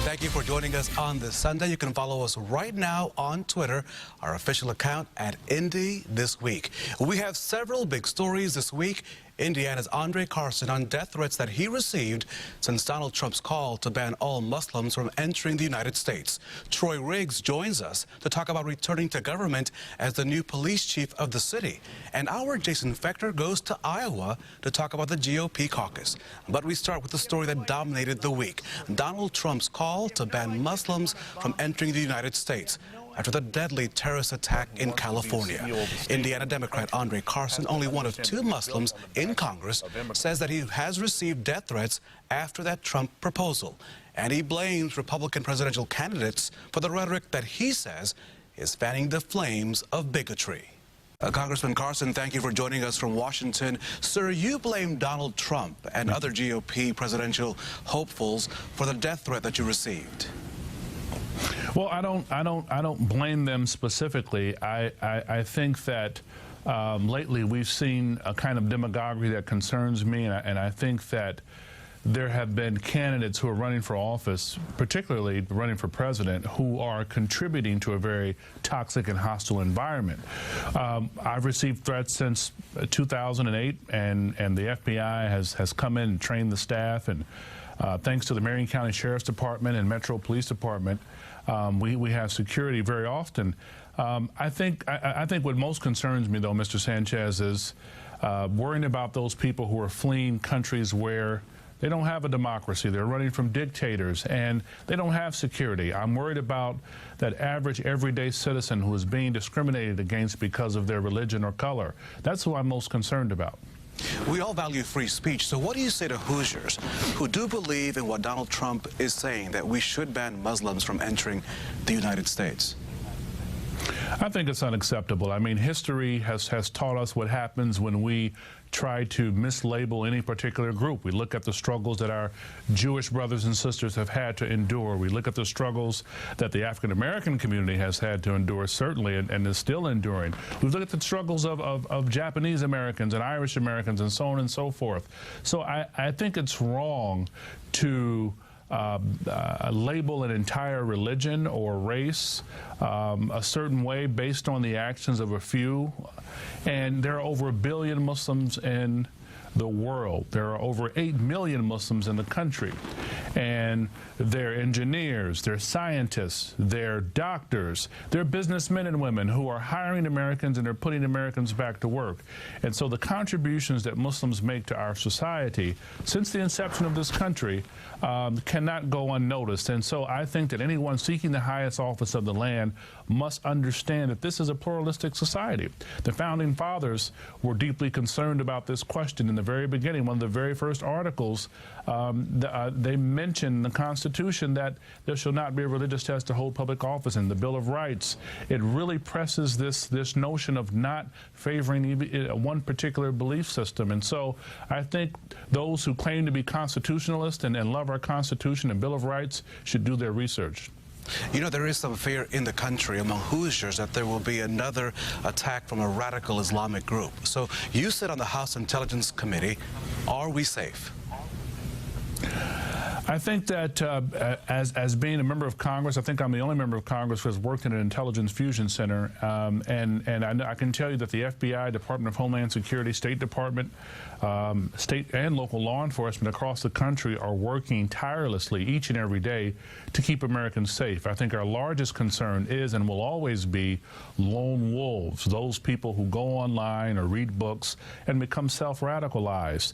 Thank you for joining us on this Sunday. You can follow us right now on Twitter, our official account at Indy This Week. We have several big stories this week. Indiana's Carson on death threats that he received since Donald Trump's call to ban all Muslims from entering the United States. Troy Riggs joins us to talk about returning to government as the new police chief of the city. And our Jason Fechter goes to Iowa to talk about the GOP caucus. But we start with the story that dominated the week: Donald Trump's call to ban Muslims from entering the United States after the deadly terrorist attack in California. Indiana Democrat Carson, only one of two Muslims in Congress, says that he has received death threats after that Trump proposal. And he blames Republican presidential candidates for the rhetoric that he says is fanning the flames of bigotry. Congressman Carson, thank you for joining us from Washington. Sir, you blame Donald Trump and other GOP presidential hopefuls for the death threat that you received. Well, I don't blame them specifically. I think that lately we've seen a kind of demagoguery that concerns me, and I think that there have been candidates who are running for office, particularly running for president, who are contributing to a very toxic and hostile environment. I've received threats since 2008, and the FBI has come in and trained the staff, and thanks to the Marion County Sheriff's Department and Metro Police Department, we have security very often. I think what most concerns me, though, Mr. Sanchez, is worrying about those people who are fleeing countries where they don't have a democracy. They're running from dictators, and they don't have security. I'm worried about that average, everyday citizen who is being discriminated against because of their religion or color. That's who I'm most concerned about. We all value free speech, so what do you say to Hoosiers who do believe in what Donald Trump is saying, that we should ban Muslims from entering the United States? I think it's unacceptable. I mean, history has taught us what happens when we try to mislabel any particular group. We look at the struggles that our Jewish brothers and sisters have had to endure. We look at the struggles that the African-American community has had to endure, certainly, and is still enduring. We look at the struggles of Japanese Americans and Irish Americans and so on and so forth. So I think it's wrong to label an entire religion or race a certain way based on the actions of a few. And there are over 1 billion Muslims in the world. There are over 8 million Muslims in the country. And they're engineers, they're scientists, they're doctors, they're businessmen and women who are hiring Americans and they're putting Americans back to work. And so the contributions that Muslims make to our society since the inception of this country cannot go unnoticed. And so I think that anyone seeking the highest office of the land must understand that this is a pluralistic society. The founding fathers were deeply concerned about this question in the very beginning. One of the very first articles, they mentioned in the Constitution that there shall not be a religious test to hold public office. In the Bill of Rights, it really presses this notion of not favoring one particular belief system. And so I think those who claim to be constitutionalists and love our Constitution and Bill of Rights should do their research. You know, there is some fear in the country among Hoosiers that there will be another attack from a radical Islamic group. So you sit on the House Intelligence Committee. Are we safe? I think that as being a member of Congress, I think I'm the only member of Congress who has worked in an intelligence fusion center, and I can tell you that the FBI, Department of Homeland Security, State Department, state and local law enforcement across the country are working tirelessly each and every day to keep Americans safe. I think our largest concern is and will always be lone wolves, those people who go online or read books and become self-radicalized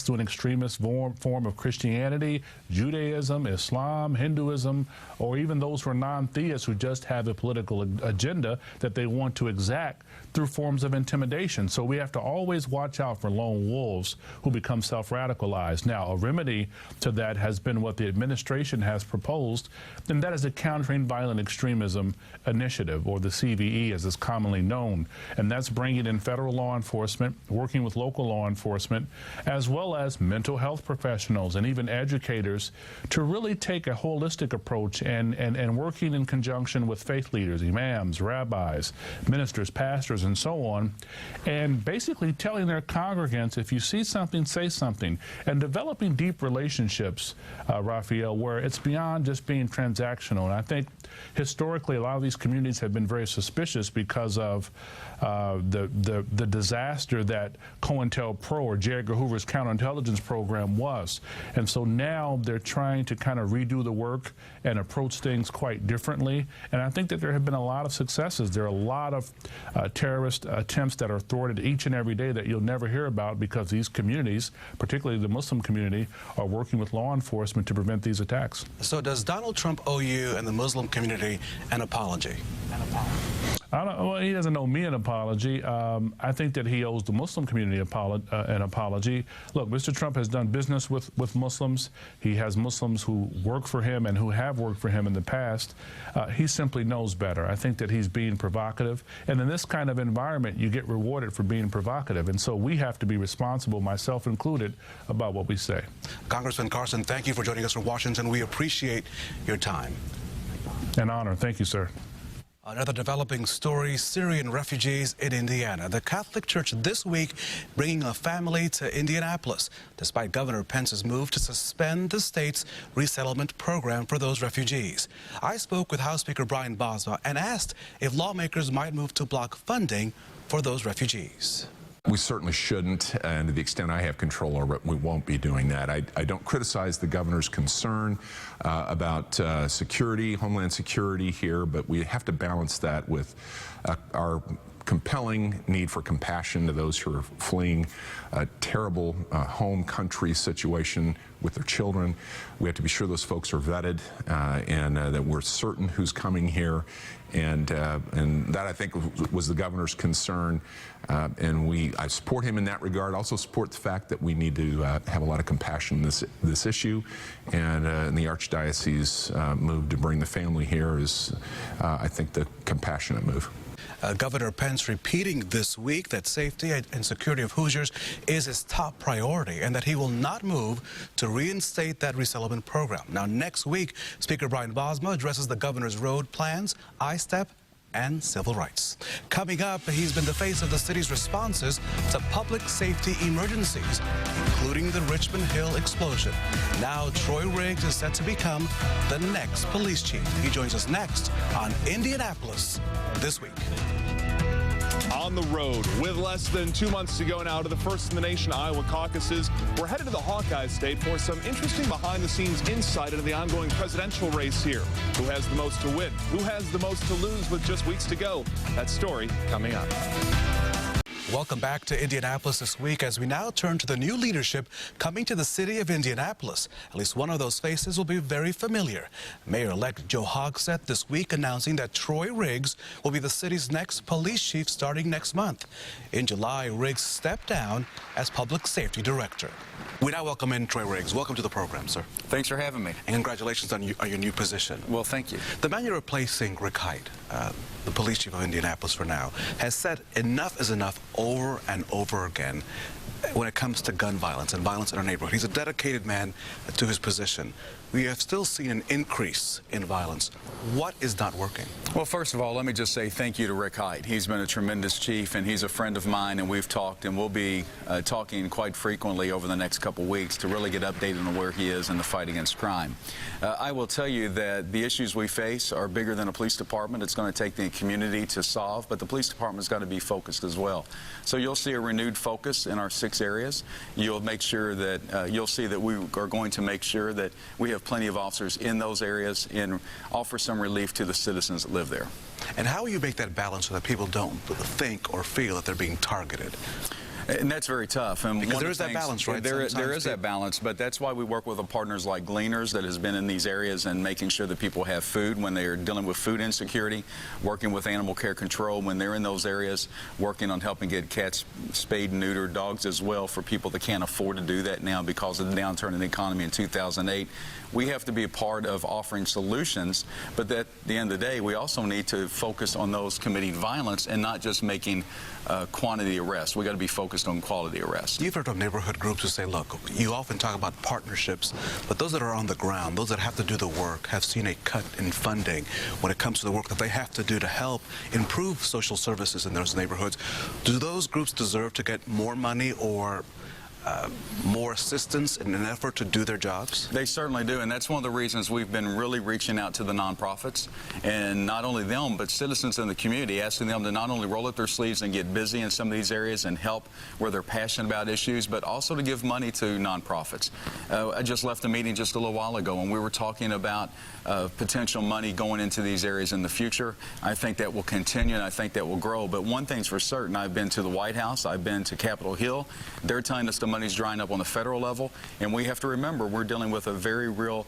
through an extremist form of Christianity, Judaism, Islam, Hinduism, or even those who are non-theists who just have a political agenda that they want to exact through forms of intimidation. So we have to always watch out for lone wolves who become self-radicalized. Now, a remedy to that has been what the administration has proposed, and that is the Countering Violent Extremism Initiative, or the CVE as it's commonly known. And that's bringing in federal law enforcement, working with local law enforcement, as well as mental health professionals and even educators to really take a holistic approach and working in conjunction with faith leaders, imams, rabbis, ministers, pastors, churches and so on, and basically telling their congregants, if you see something, say something, and developing deep relationships, Raphael, where it's beyond just being transactional. And I think historically a lot of these communities have been very suspicious because of the disaster that COINTELPRO, or J. Edgar Hoover's counterintelligence program, was. And so now they're trying to kind of redo the work and approach things quite differently. And I think that there have been a lot of successes. There are a lot of terrorist attempts that are thwarted each and every day that you'll never hear about because these communities, particularly the Muslim community, are working with law enforcement to prevent these attacks. So does Donald Trump owe you and the Muslim community an apology? Well, he doesn't owe me an apology. I think that he owes the Muslim community an apology. Look, Mr. Trump has done business with Muslims. He has Muslims who work for him and who have worked for him in the past. He simply knows better. I think that he's being provocative. And in this kind of environment, you get rewarded for being provocative. And so we have to be responsible, myself included, about what we say. Congressman Carson, thank you for joining us from Washington. We appreciate your time. An honor. Thank you, sir. Another developing story, Syrian refugees in Indiana. The Catholic Church this week bringing a family to Indianapolis, despite Governor Pence's move to suspend the state's resettlement program for those refugees. I spoke with House Speaker Brian Bosma and asked if lawmakers might move to block funding for those refugees. We certainly shouldn't, and to the extent I have control over it, we won't be doing that. I don't criticize the governor's concern about security, homeland security here, but we have to balance that with our compelling need for compassion to those who are fleeing a terrible home country situation with their children. We have to be sure those folks are vetted and that we're certain who's coming here. And that, I think, was the governor's concern. And I support him in that regard. I also support the fact that we need to have a lot of compassion in this issue. And the Archdiocese move to bring the family here is, I think, the compassionate move. Governor Pence repeating this week that safety and security of Hoosiers is his top priority and that he will not move to reinstate that resettlement program. Now, next week, Speaker Brian Bosma addresses the governor's road plans, I-STEP, and civil rights. Coming up, he's been the face of the city's responses to public safety emergencies, including the Richmond Hill explosion. Now, Troy Riggs is set to become the next police chief. He joins us next on Indianapolis This Week. On the road with less than 2 months to go now to the first in the nation Iowa caucuses. We're headed to the Hawkeye State for some interesting behind-the-scenes insight into the ongoing presidential race here. Who has the most to win? Who has the most to lose with just weeks to go? That story coming up. Welcome back to Indianapolis This Week as we now turn to the new leadership coming to the city of Indianapolis. At least one of those faces will be very familiar. Mayor-elect Joe Hogsett this week announcing that Troy Riggs will be the city's next police chief starting next month. In July, Riggs stepped down as public safety director. We now welcome in Troy Riggs. Welcome to the program, sir. Thanks for having me. And congratulations on your new position. Well, thank you. The man you're replacing, Rick Hite, the police chief of Indianapolis for now, has said enough is enough over and over again when it comes to gun violence and violence in our neighborhood. He's a dedicated man to his position. We have still seen an increase in violence. What is not working? Well, first of all, let me just say thank you to Rick Hite. He's been a tremendous chief, and he's a friend of mine, and we've talked, and we'll be talking quite frequently over the next couple weeks to really get updated on where he is in the fight against crime. I will tell you that the issues we face are bigger than a police department. It's going to take the community to solve, but the police department's got to be focused as well. So you'll see a renewed focus in our 6 areas. You'll make sure that you'll see that we are going to make sure that we have plenty of officers in those areas and offer some relief to the citizens that live there. And how will you make that balance so that people don't think or feel that they're being targeted? And that's very tough. And because there is that balance, right? There is that balance, but that's why we work with partners like Gleaners that has been in these areas and making sure that people have food when they are dealing with food insecurity, working with animal care control when they're in those areas, working on helping get cats spayed and neutered, dogs as well for people that can't afford to do that now because of the downturn in the economy in 2008. We have to be a part of offering solutions, but at the end of the day, we also need to focus on those committing violence and not just making quantity arrests. We got to be focused focused on quality arrest. You've heard of neighborhood groups who say, look, you often talk about partnerships, but those that are on the ground, those that have to do the work, have seen a cut in funding when it comes to the work that they have to do to help improve social services in those neighborhoods. Do those groups deserve to get more money or more assistance in an effort to do their jobs? They certainly do, and that's one of the reasons we've been really reaching out to the nonprofits, and not only them, but citizens in the community, asking them to not only roll up their sleeves and get busy in some of these areas and help where they're passionate about issues, but also to give money to nonprofits. I just left a meeting just a little while ago, and we were talking about potential money going into these areas in the future. I think that will continue, and I think that will grow, but one thing's for certain. I've been to the White House, I've been to Capitol Hill. They're telling us the money's drying up on the federal level, and we have to remember we're dealing with a very real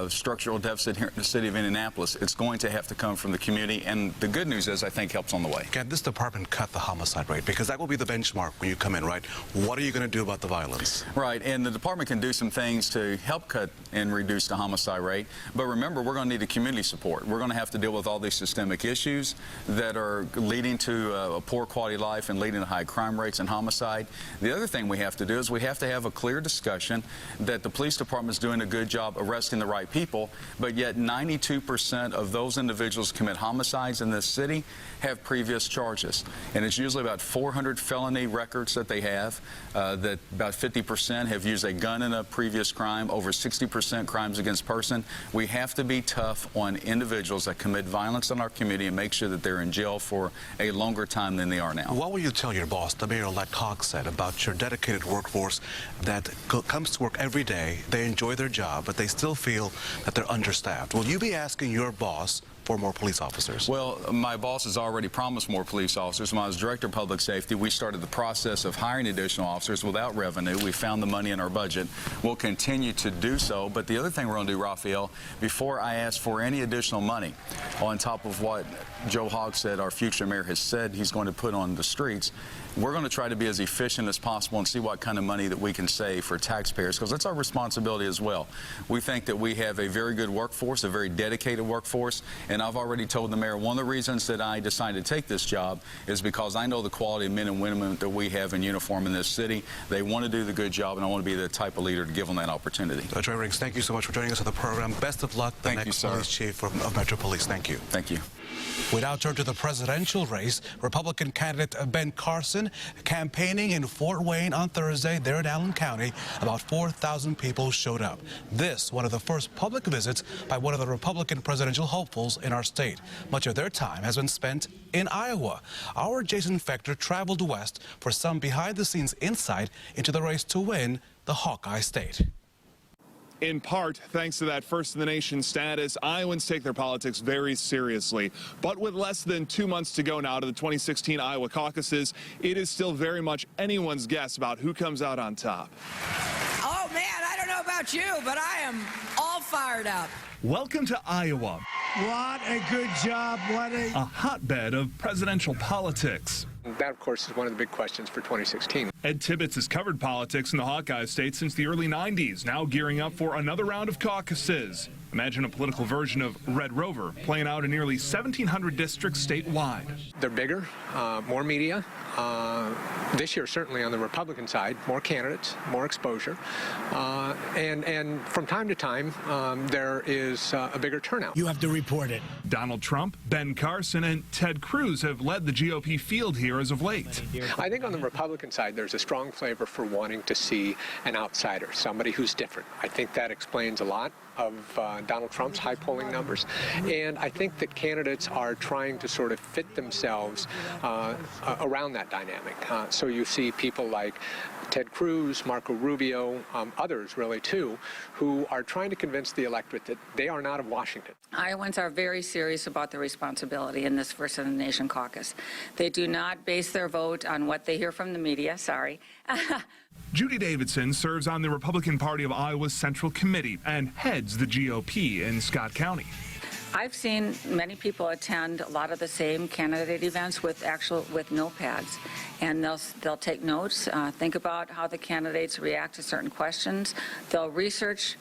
structural deficit here in the city of Indianapolis. It's going to have to come from the community, and the good news is I think help's on the way. Can this department cut the homicide rate? Because that will be the benchmark when you come in, right? What are you going to do about the violence? Right, and the department can do some things to help cut and reduce the homicide rate, but remember, we're going to need the community support. We're going to have to deal with all these systemic issues that are leading to a poor quality of life and leading to high crime rates and homicide. The other thing we have to do is we have to have a clear discussion that the police department is doing a good job arresting the right people, but yet 92% of those individuals who commit homicides in this city have previous charges. And it's usually about 400 felony records that they have, that about 50% have used a gun in a previous crime, over 60% crimes against person. We have to be tough on individuals that commit violence in our community and make sure that they're in jail for a longer time than they are now. What will you tell your boss, the Mayor-elect Cox said, about your dedicated workforce that comes to work every day, they enjoy their job, but they still feel that they're understaffed? Will you be asking your boss for more police officers? Well, my boss has already promised more police officers. When I was director of public safety, we started the process of hiring additional officers without revenue. We found the money in our budget. We'll continue to do so. But the other thing we're going to do, Raphael, before I ask for any additional money on top of what Joe Hogg said, our future mayor has said he's going to put on the streets, we're going to try to be as efficient as possible and see what kind of money that we can save for taxpayers, because that's our responsibility as well. We think that we have a very good workforce, a very dedicated workforce, and I've already told the mayor one of the reasons that I decided to take this job is because I know the quality of men and women that we have in uniform in this city. They want to do the good job, and I want to be the type of leader to give them that opportunity. Troy Riggs, thank you so much for joining us on the program. Best of luck, the next police chief of Metro Police. Thank you. Thank you. We now turn to the presidential race. Republican candidate Ben Carson campaigning in Fort Wayne on Thursday there in Allen County. About 4,000 people showed up. This, one of the first public visits by one of the Republican presidential hopefuls in our state. Much of their time has been spent in Iowa. Our Jason Fector traveled west for some behind-the-scenes insight into the race to win the Hawkeye State. In part, thanks to that first-in-the-nation status, Iowans take their politics very seriously. But with less than 2 months to go now to the 2016 Iowa caucuses, it is still very much anyone's guess about who comes out on top. Oh, man, I don't know about you, but I am all fired up. Welcome to Iowa. What a good job. A hotbed of presidential politics. That, of course, is one of the big questions for 2016. Ed Tibbetts has covered politics in the Hawkeye State since the early 90s, now gearing up for another round of caucuses. Imagine a political version of Red Rover playing out in nearly 1,700 districts statewide. They're bigger, more media. This year, certainly on the Republican side, more candidates, more exposure. And from time to time, there is a bigger turnout. You have to report it. Donald Trump, Ben Carson, and Ted Cruz have led the GOP field here as of late. I think on the Republican side, there's a strong flavor for wanting to see an outsider, somebody who's different. I think that explains a lot of Donald Trump's high polling numbers. And I think that candidates are trying to sort of fit themselves around that dynamic. So you see people like Ted Cruz, Marco Rubio, others really too, who are trying to convince the electorate that they are not of Washington. Iowans are very serious about their responsibility in this First in the Nation caucus. They do not base their vote on what they hear from the media, sorry. Judy Davidson serves on the Republican Party of Iowa's Central Committee and heads the GOP in Scott County. I've seen many people attend a lot of the same candidate events with notepads, and they'll take notes, think about how the candidates react to certain questions. They'll research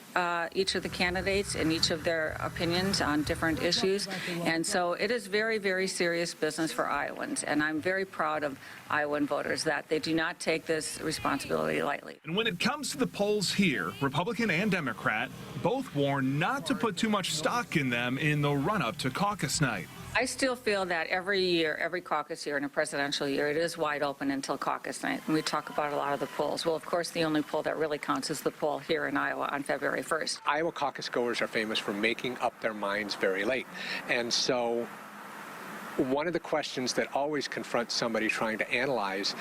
each of the candidates and each of their opinions on different issues, and so it is very, very serious business for Iowans, and I'm very proud of Iowan voters that they do not take this responsibility lightly. And when it comes to the polls here, Republican and Democrat both warn not to put too much stock in them in the run-up to caucus night. I still feel that every year, every caucus year in a presidential year, it is wide open until caucus night. And we talk about a lot of the polls. Well, of course, the only poll that really counts is the poll here in Iowa on February 1st. Iowa caucus goers are famous for making up their minds very late. And so one of the questions that always confronts somebody trying to analyze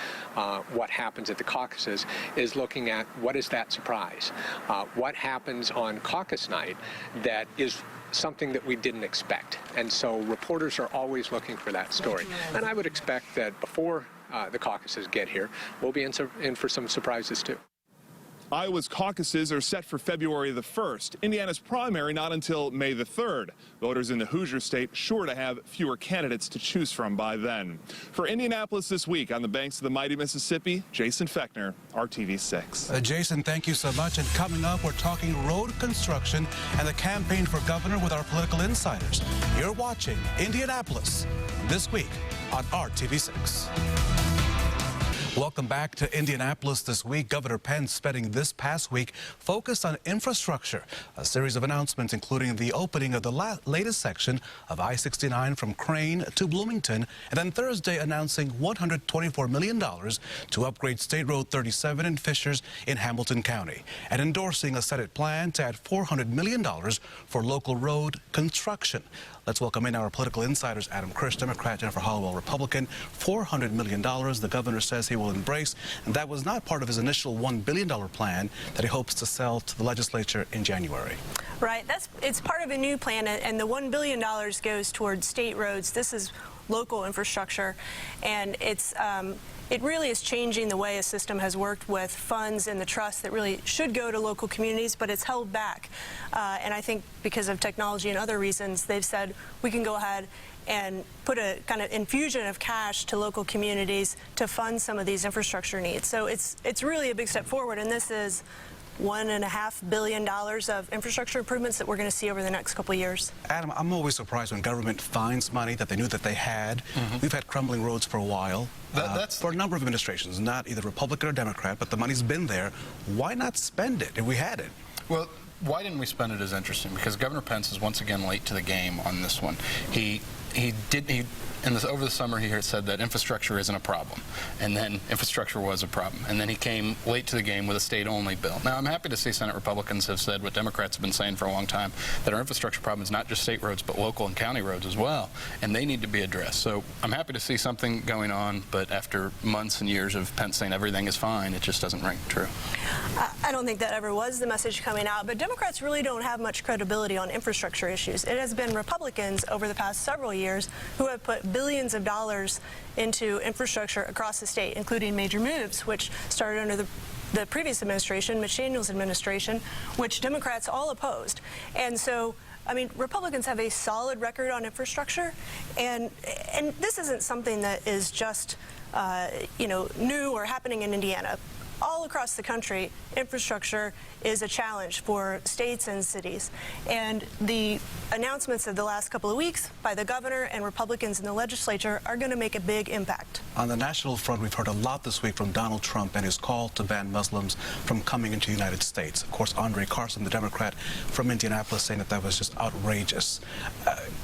what happens at the caucuses is looking at what is that surprise? What happens on caucus night that is something that we didn't expect? And so reporters are always looking for that story. And I would expect that before the caucuses get here, we'll be in for some surprises too. Iowa's caucuses are set for February the 1st. Indiana's primary not until May the 3rd. Voters in the Hoosier State sure to have fewer candidates to choose from by then. For Indianapolis This Week on the banks of the mighty Mississippi, Jason Fechner, RTV6. Jason, thank you so much. And coming up, we're talking road construction and the campaign for governor with our political insiders. You're watching Indianapolis This Week on RTV6. Welcome back to Indianapolis This Week. Governor Pence spending this past week focused on infrastructure. A series of announcements, including the opening of the latest section of I-69 from Crane to Bloomington, and then Thursday announcing $124 million to upgrade State Road 37 in Fishers in Hamilton County, and endorsing a Senate plan to add $400 million for local road construction. Let's welcome in our political insiders, Adam Kirsch, Democrat, Jennifer Hollowell, Republican. $400 million the governor says he will embrace, and that was not part of his initial $1 billion plan that he hopes to sell to the legislature in January. Right. It's part of a new plan, and the $1 billion goes towards state roads. This is local infrastructure, and it really is changing the way a system has worked with funds in the trust that really should go to local communities, but it's held back. And I think because of technology and other reasons, they've said we can go ahead and put a kind of infusion of cash to local communities to fund some of these infrastructure needs. So it's really a big step forward, and this is $1.5 billion of infrastructure improvements that we're going to see over the next couple of years. Adam, I'm always surprised when government finds money that they knew that they had. We've had crumbling roads for a while. For a number of administrations, not either Republican or Democrat, but the money's been there. Why not spend it if we had it? Well, why didn't we spend it is interesting, because Governor Pence is once again late to the game on this one. Over the summer, he said that infrastructure isn't a problem, and then infrastructure was a problem, and then he came late to the game with a state-only bill. Now, I'm happy to see Senate Republicans have said what Democrats have been saying for a long time, that our infrastructure problem is not just state roads, but local and county roads as well, and they need to be addressed. So I'm happy to see something going on, but after months and years of Pence saying everything is fine, it just doesn't ring true. I don't think that ever was the message coming out, but Democrats really don't have much credibility on infrastructure issues. It has been Republicans over the past several years who have put billions of dollars into infrastructure across the state, including major moves, which started under the previous administration, Mitch Daniels' administration, which Democrats all opposed. And so, I mean, Republicans have a solid record on infrastructure, and this isn't something that is just, new or happening in Indiana. All across the country, infrastructure is a challenge for states and cities. And the announcements of the last couple of weeks by the governor and Republicans in the legislature are going to make a big impact. On the national front, we've heard a lot this week from Donald Trump and his call to ban Muslims from coming into the United States. Of course, Carson, the Democrat from Indianapolis, saying that was just outrageous.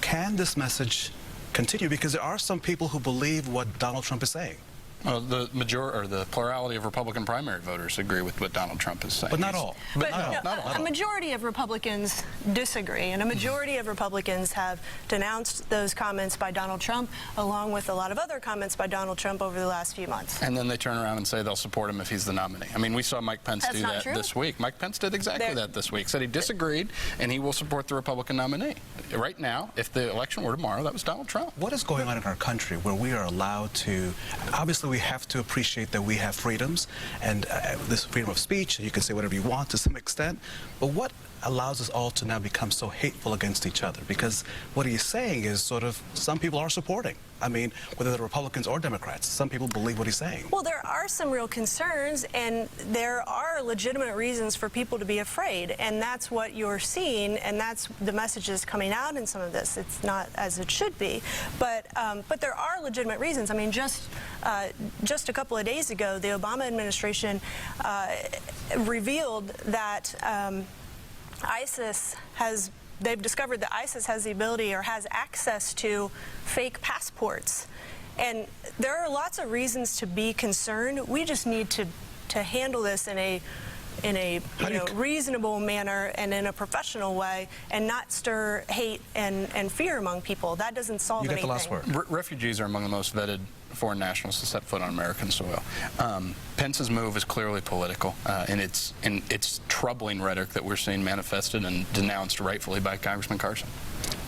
Can this message continue? Because there are some people who believe what Donald Trump is saying. Well, the plurality of Republican primary voters agree with what Donald Trump is saying. But not all. But not all. A majority of Republicans disagree, and a majority of Republicans have denounced those comments by Donald Trump, along with a lot of other comments by Donald Trump over the last few months. And then they turn around and say they'll support him if he's the nominee. I mean, we saw Mike Pence do that this week. Mike Pence did exactly that this week. Said he disagreed, and he will support the Republican nominee. Right now, if the election were tomorrow, that was Donald Trump. What is going on in our country where we are allowed to, obviously we have to appreciate that we have freedoms and this freedom of speech, you can say whatever you want to some extent, but what allows us all to now become so hateful against each other? Because what he's saying is sort of some people are supporting. I mean, whether they're Republicans or Democrats, some people believe what he's saying. Well, there are some real concerns, and there are legitimate reasons for people to be afraid, and that's what you're seeing, and that's the messages coming out in some of this. It's not as it should be, but there are legitimate reasons. I mean, just a couple of days ago, the Obama administration revealed that they've discovered that ISIS has the ability or has access to fake passports. And there are lots of reasons to be concerned. We just need to handle this in a reasonable manner and in a professional way, and not stir hate and fear among people. That doesn't solve anything. You get the last word. Refugees are among the most vetted foreign nationals to set foot on American soil. Pence's move is clearly political, and it's troubling rhetoric that we're seeing manifested and denounced rightfully by Congressman Carson.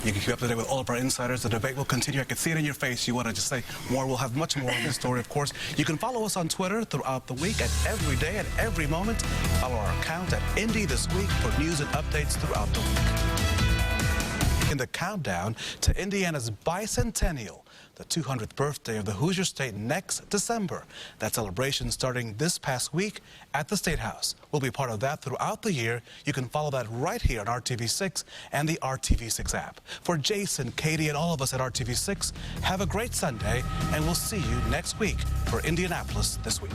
You can keep up to date with all of our insiders. The debate will continue. I can see it in your face. You want to just say more. We'll have much more on this story, of course. You can follow us on Twitter throughout the week, at every day, at every moment. Follow our account at Indy This Week for news and updates throughout the week. In the countdown to Indiana's bicentennial, the 200th birthday of the Hoosier State next December. That celebration starting this past week at the State House. We'll be part of that throughout the year. You can follow that right here on RTV6 and the RTV6 app. For Jason, Katie, and all of us at RTV6, have a great Sunday, and we'll see you next week for Indianapolis This Week.